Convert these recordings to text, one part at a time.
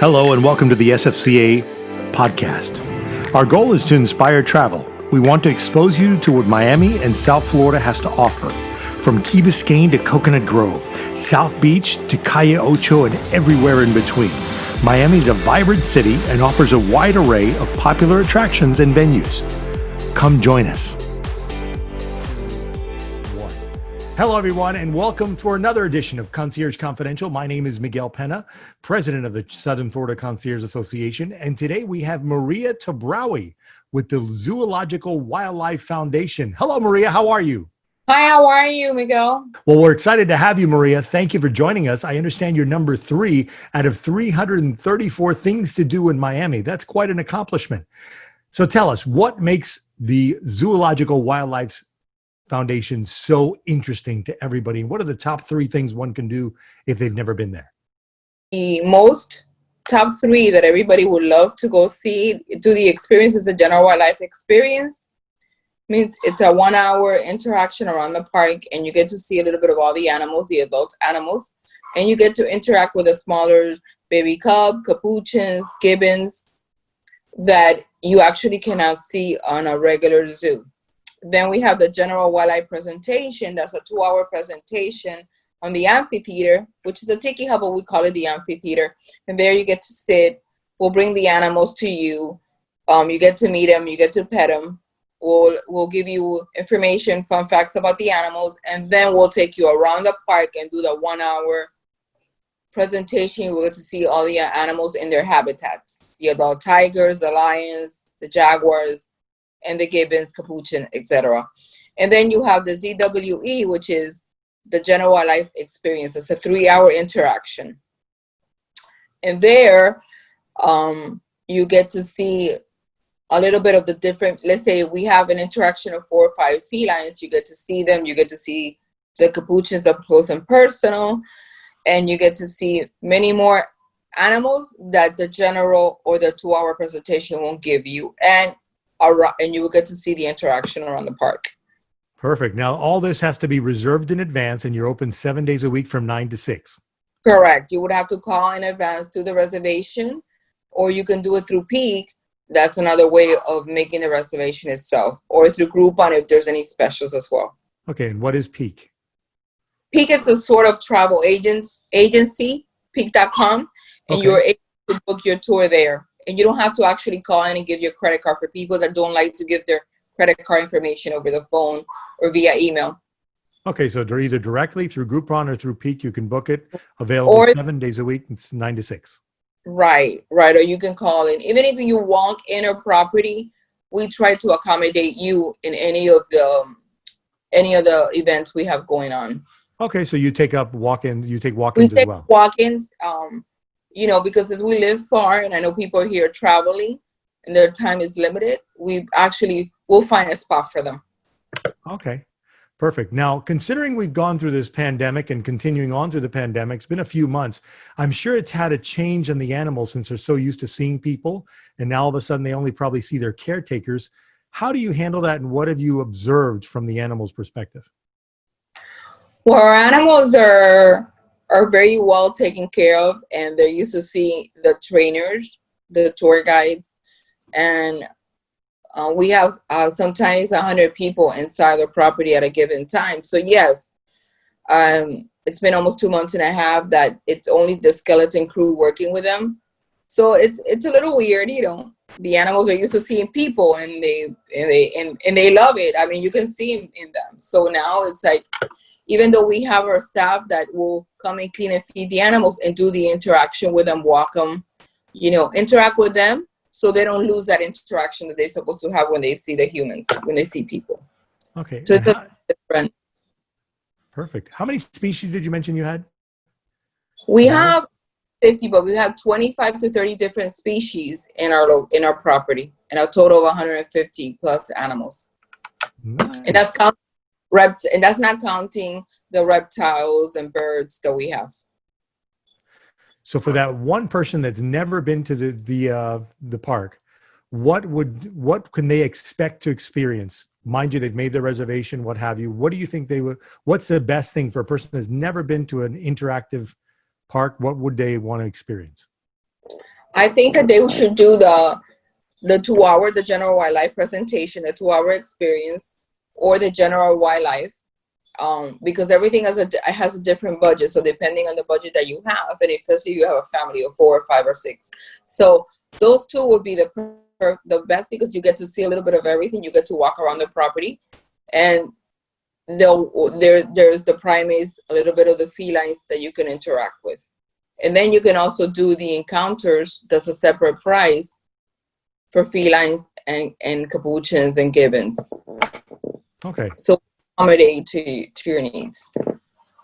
Hello and welcome to the SFCA podcast. Our goal is to inspire travel. We want to expose you to what Miami and South Florida has to offer. From Key Biscayne to Coconut Grove, South Beach to Calle Ocho and everywhere in between. Miami is a vibrant city and offers a wide array of popular attractions and venues. Come join us. Hello, everyone, and welcome for another edition of Concierge Confidential. My name is Miguel Pena, president of the Southern Florida Concierge Association, and today we have Maria Tabraue with the Zoological Wildlife Foundation. Hello, Maria. How are you? Hi, how are you, Miguel? Well, we're excited to have you, Maria. Thank you for joining us. I understand you're number 3 out of 334 things to do in Miami. That's quite an accomplishment. So tell us, what makes the Zoological Wildlife Foundation so interesting to everybody? What are the top 3 things one can do if they've never been there? The most top 3 that everybody would love to go see, do the experience is a general wildlife experience. Means it's a 1-hour interaction around the park, and you get to see a little bit of all the animals, the adult animals, and you get to interact with a smaller baby cub, capuchins, gibbons that you actually cannot see on a regular zoo. Then we have the general wildlife presentation. That's a 2-hour presentation on the amphitheater, which is a tiki hub, but we call it the amphitheater. And there you get to sit. We'll bring the animals to you. You get to meet them. You get to pet them. We'll give you information, fun facts about the animals, and then we'll take you around the park and do the 1-hour presentation. We'll get to see all the animals in their habitats: the adult tigers, the lions, the jaguars, and the gibbons, capuchin, etc. And then you have the ZWE, which is the general wildlife experience. It's a 3-hour interaction. And there, you get to see a little bit of the different, let's say we have an interaction of 4 or 5 felines. You get to see them. You get to see the capuchins up close and personal. And you get to see many more animals that the general or the 2-hour presentation won't give you. And you will get to see the interaction around the park. Perfect. Now, all this has to be reserved in advance, and you're open 7 days a week from 9 to 6. Correct. You would have to call in advance to the reservation, or you can do it through Peak. That's another way of making the reservation itself, or through Groupon if there's any specials as well. Okay, and what is Peak? Peak is a sort of travel agency, peak.com, and you're able to book your tour there. And you don't have to actually call in and give your credit card for people that don't like to give their credit card information over the phone or via email. Okay, so they're either directly through Groupon or through Peak. You can book it. Available 7 days a week. It's 9 to 6. Right. Or you can call in. Even if you walk in a property, we try to accommodate you in any of the events we have going on. Okay, so you take walk-ins as well. We take walk-ins. Because as we live far, and I know people are here traveling and their time is limited, we'll find a spot for them. Okay, perfect. Now, considering we've gone through this pandemic and continuing on through the pandemic, it's been a few months. I'm sure it's had a change in the animals since they're so used to seeing people, and now all of a sudden they only probably see their caretakers. How do you handle that, and what have you observed from the animals' perspective? Well, our animals are very well taken care of, and they're used to seeing the trainers, the tour guides, and we have sometimes 100 people inside the property at a given time. So yes, it's been almost 2 months and a half that it's only the skeleton crew working with them. So it's a little weird, The animals are used to seeing people, and they love it. I mean, you can see in them. So now it's like, even though we have our staff that will come and clean and feed the animals and do the interaction with them, walk them, interact with them, so they don't lose that interaction that they're supposed to have when they see the humans, when they see people. Okay. So it's different. Perfect. How many species did you mention you had? We have 50, but we have 25 to 30 different species in our property, and a total of 150 plus animals. Nice. And that's not counting the reptiles and birds that we have. So for that one person that's never been to the park, what can they expect to experience? Mind you, they've made their reservation, what have you. What do you think what's the best thing for a person that's never been to an interactive park? What would they want to experience? I think that they should do the 2 hour, the general wildlife presentation, the 2 hour experience, or the general wildlife, because everything has a different budget. So depending on the budget that you have, and especially if you have a family of 4 or 5 or 6, so those two would be the best, because you get to see a little bit of everything. You get to walk around the property, and there's the primates, a little bit of the felines that you can interact with, and then you can also do the encounters. That's a separate price for felines and capuchins and gibbons. Okay. So accommodate to your needs.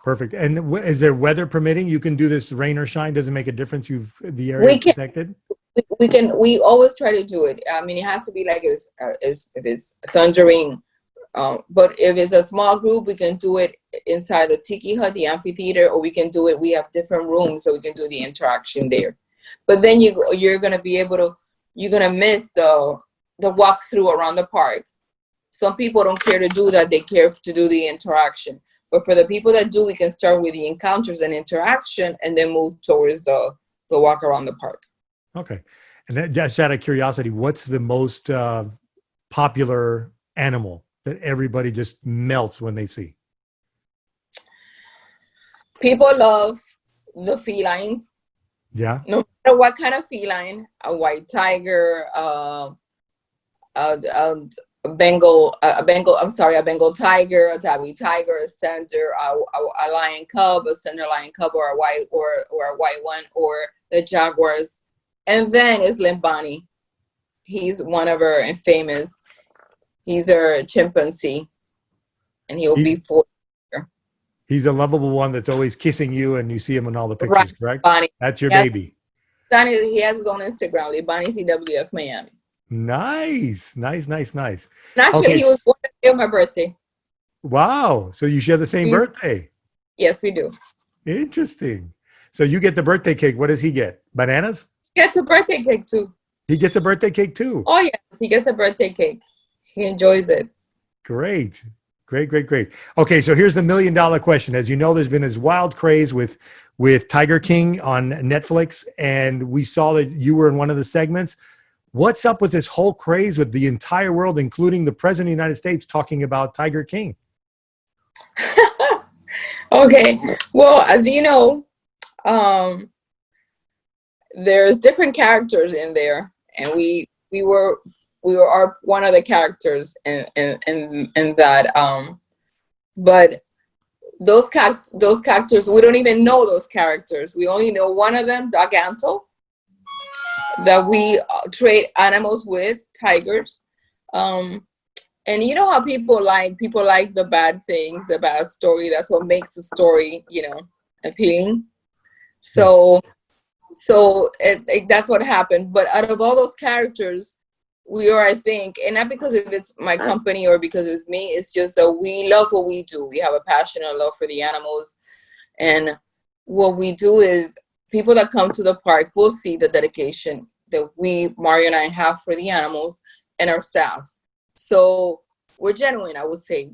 Perfect. And is there weather permitting? You can do this rain or shine. Doesn't make a difference. The area protected. We always try to do it. I mean, it has to be like if it's thundering. But if it's a small group, we can do it inside the tiki hut, the amphitheater, or we can do it. We have different rooms, so we can do the interaction there. But then you're gonna be able to. You're gonna miss the walkthrough around the park. Some people don't care to do that. They care to do the interaction. But for the people that do, we can start with the encounters and interaction, and then move towards the walk around the park. Okay. And that, just out of curiosity, what's the most popular animal that everybody just melts when they see? People love the felines. Yeah. No matter what kind of feline, a white tiger, a Bengal tiger, a tabby tiger, a center, a lion cub, a center lion cub, or a white one, or the jaguars. And then is Limbani. He's one of our famous. He's our chimpanzee, and he will be 4. He's a lovable one that's always kissing you, and you see him in all the pictures, right, correct? Bonnie. That's your baby. He has his own Instagram, Libani CWF Miami. Nice. And actually, he was born the day of my birthday. Wow. So you share the same birthday? Yes, we do. Interesting. So you get the birthday cake. What does he get? Bananas? He gets a birthday cake too. He gets a birthday cake too? Oh, yes. He gets a birthday cake. He enjoys it. Great. Okay, so here's the $1 million question. As you know, there's been this wild craze with Tiger King on Netflix, and we saw that you were in one of the segments. What's up with this whole craze with the entire world, including the President of the United States, talking about Tiger King? Okay. Well, as you know, there's different characters in there, and we were one of the characters in that. But those characters, we don't even know those characters. We only know one of them, Doc Antle, that we trade animals with, tigers. And you know how people like the bad things, the bad story. That's what makes the story, appealing. So that's what happened. But out of all those characters, we are, I think, and not because if it's my company or because it's me, it's just that we love what we do. We have a passion and love for the animals. And what we do is people that come to the park will see the dedication that Mario and I have for the animals and our staff. So we're genuine, I would say,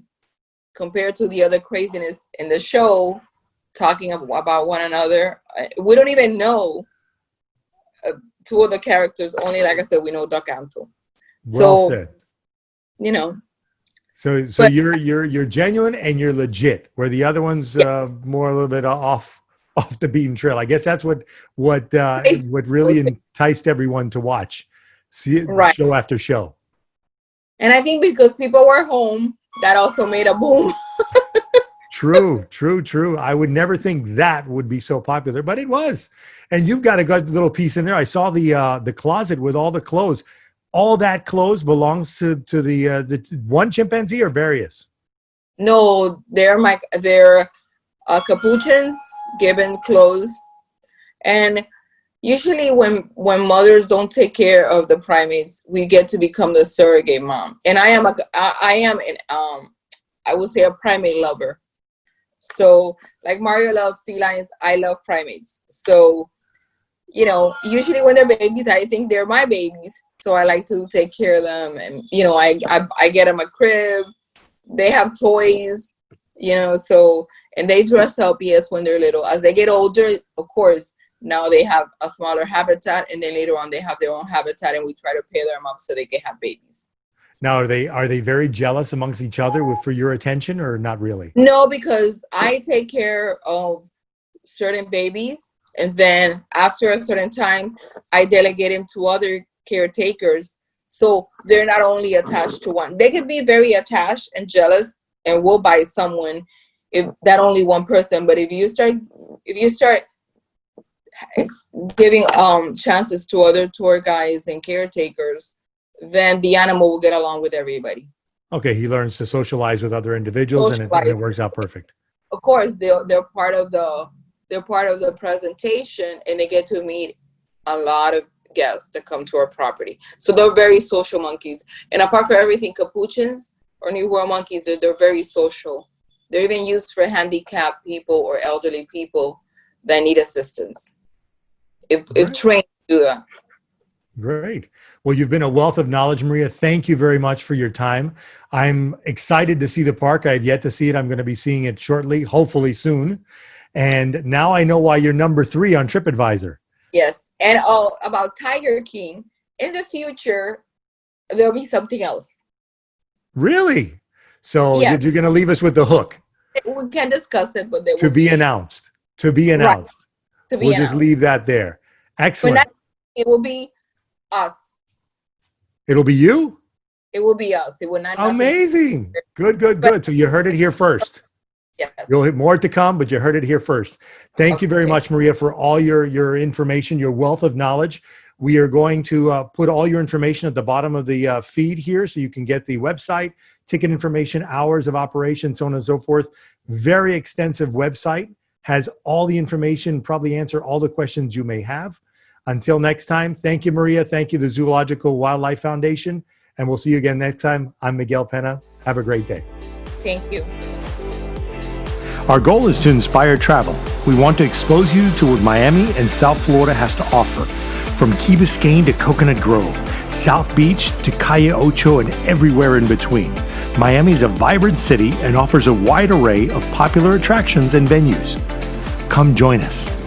compared to the other craziness in the show, talking about one another. We don't even know 2 of the characters. Only, like I said, we know Doc Antle. Well said. So you're genuine and you're legit, where the other one's more a little bit off the beaten trail. I guess that's what really enticed everyone to watch, see it show after show. And I think because people were home, that also made a boom. True. I would never think that would be so popular, but it was. And you've got a good little piece in there. I saw the closet with all the clothes. All that clothes belongs to the one chimpanzee or various? No, they're capuchins, gibbon clothes. And usually when mothers don't take care of the primates, we get to become the surrogate mom. And I would say a primate lover. So like Mario loves felines, I love primates. So, usually when they're babies, I think they're my babies. So I like to take care of them, and I get them a crib. They have toys, so, and they dress up, yes, when they're little. As they get older, of course, Now they have a smaller habitat, and then later on they have their own habitat, and we try to pair them up so they can have babies. Now, are they very jealous amongst each other for your attention, or not really? No, because I take care of certain babies, and then after a certain time, I delegate them to other caretakers. So they're not only attached to one. They can be very attached and jealous and will bite someone if that only one person. But if you start giving chances to other tour guides and caretakers, then the animal will get along with everybody. Okay, he learns to socialize with other individuals, and it works out perfect. Of course, they're part of the presentation, and they get to meet a lot of guests that come to our property. So they're very social monkeys. And apart from everything, capuchins or New World monkeys, they're very social. They're even used for handicapped people or elderly people that need assistance. If trained to do that. Great. Well, you've been a wealth of knowledge, Maria. Thank you very much for your time. I'm excited to see the park. I have yet to see it. I'm going to be seeing it shortly, hopefully soon. And now I know why you're number 3 on TripAdvisor. Yes. And about Tiger King, in the future, there'll be something else. Really? So you're going to leave us with the hook. We can discuss it, but to be announced. To be announced. Right. We'll just leave that there. Excellent. It will be us. It'll be you? It will be us. It will not. Amazing. Good. So you heard it here first. Yes. You'll have more to come, but you heard it here first. Thank you very much, Maria, for all your information, your wealth of knowledge. We are going to put all your information at the bottom of the feed here so you can get the website, ticket information, hours of operation, so on and so forth. Very extensive website, has all the information, probably answer all the questions you may have. Until next time, thank you, Maria. Thank you, the Zoological Wildlife Foundation. And we'll see you again next time. I'm Miguel Pena. Have a great day. Thank you. Our goal is to inspire travel. We want to expose you to what Miami and South Florida has to offer. From Key Biscayne to Coconut Grove, South Beach to Calle Ocho, and everywhere in between. Miami is a vibrant city and offers a wide array of popular attractions and venues. Come join us.